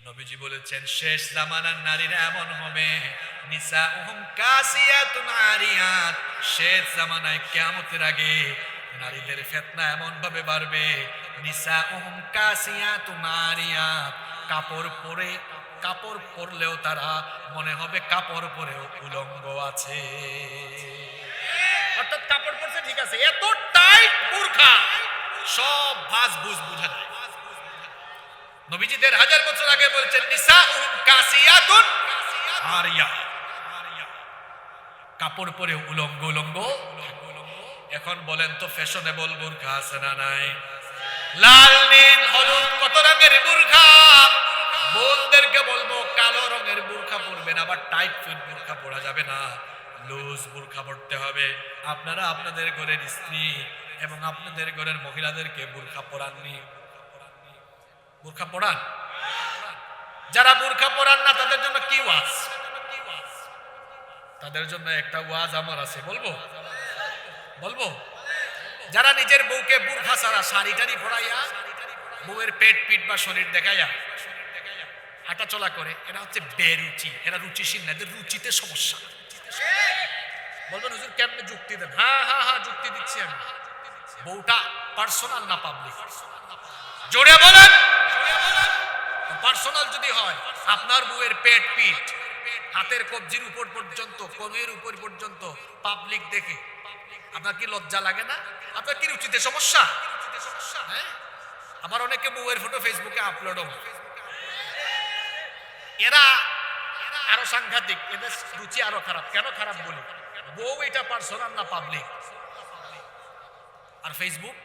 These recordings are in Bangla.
নবীজি বলেছেন শেষ জামানার নারীরা এমন হবে, নিসাউহুম কাসিয়াতুন আরিয়াত। শেষ জামানায় কিয়ামতের আগে নারীদের ফিতনা এমন ভাবে বাড়বে, নিসাউহুম কাসিয়াতুন আরিয়াত। কাপড় পরলেও তারা মনে হবে কাপড় পরেও উলঙ্গ আছে। অর্থাৎ কাপড় পরছে ঠিক আছে, এত টাইট বুরখা সব ভাঁজ বুঝ বুঝা যায়। নবীজি ১৫০০ বছর আগে বলছেন নিসাউহুম কাসিয়াতুন আরিয়া, কাপড় পরে উলঙ্গ উলঙ্গ। এখন বলেন তো ফ্যাশনেবল বুরখা আছে না নাই? লাল নীল হলুদ কত রঙের বুরখা। বোনদেরকে বলবো কালো রঙের বুরখা পরবেন, আবার টাইট ফিট বুরখা পরা যাবে না, লুজ বুরখা পরতে হবে। আপনারা আপনাদের ঘরের স্ত্রী এবং আপনাদের ঘরের মহিলাদেরকে বুরখা পরাননি? বুরখা পরান? যারা বুরখা পরান না তাদের জন্য কি ওয়াজ? তাদের জন্য একটা ওয়াজ আমার আছে, বলবো? যারা নিজের বউকে বুরখা ছাড়া শাড়ি টাড়ি পরাইয়া বউয়ের পেট পিঠ বা শরীর দেখাইয়া হাঁটা চলা করে, এরা হচ্ছে বেরুচি, এরা রুচিশীল না, এদের রুচিতে সমস্যা। বলবেন হুজুর কেমনে যুক্তি দেন? হ্যাঁ যুক্তি দিচ্ছি আমি। বউটা পার্সোনাল না পাবলিক? জোরে বলেন। পার্সোনাল যদি হয়, আপনার বউয়ের পেট পিঠ হাতের কবজির উপর পর্যন্ত, কোমরের উপর পর্যন্ত পাবলিক দেখে আপনার কি লজ্জা লাগে না? আপনার কি রুচিতে সমস্যা? হ্যাঁ, আবার অনেকে বউয়ের ফটো ফেসবুকে আপলোড হবে। এরা আরো সাংঘাতিক, এদের রুচি আরো খারাপ। কেন খারাপ বলি? বউ এটা পার্সোনাল না পাবলিক? আর ফেসবুক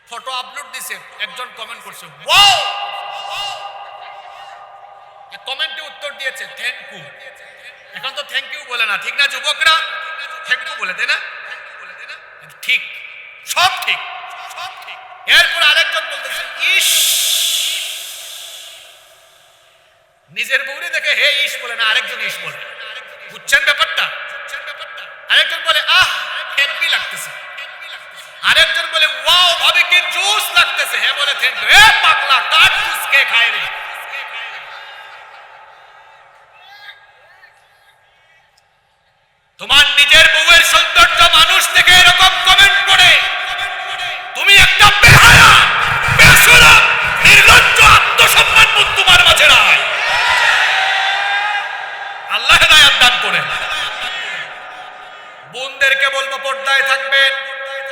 ফটো আপলোড দিছে, একজন কমেন্ট করছে ওয়াও, কমেন্টে উত্তর দিয়েছে থ্যাংক ইউ। এখন তো থ্যাংক ইউ বলে না, ঠিক না যুবকরা? থ্যাংক ইউ বলে দেয় না? ঠিক, সব ঠিক। এরপর আরেকজন বলতেছে ইস। নিজের বউরে দেখে হে ইস বলে না, আরেকজন ইস বলে। বুঝছেন ব্যাপারটা? আরেকজন বলে আহ হেভি লাগতেছে, আরেকজন বলে ওয়াও ভাবে কি জোস লাগতেছে, হে বলে থ্যাংক ইউ। এ পাগলা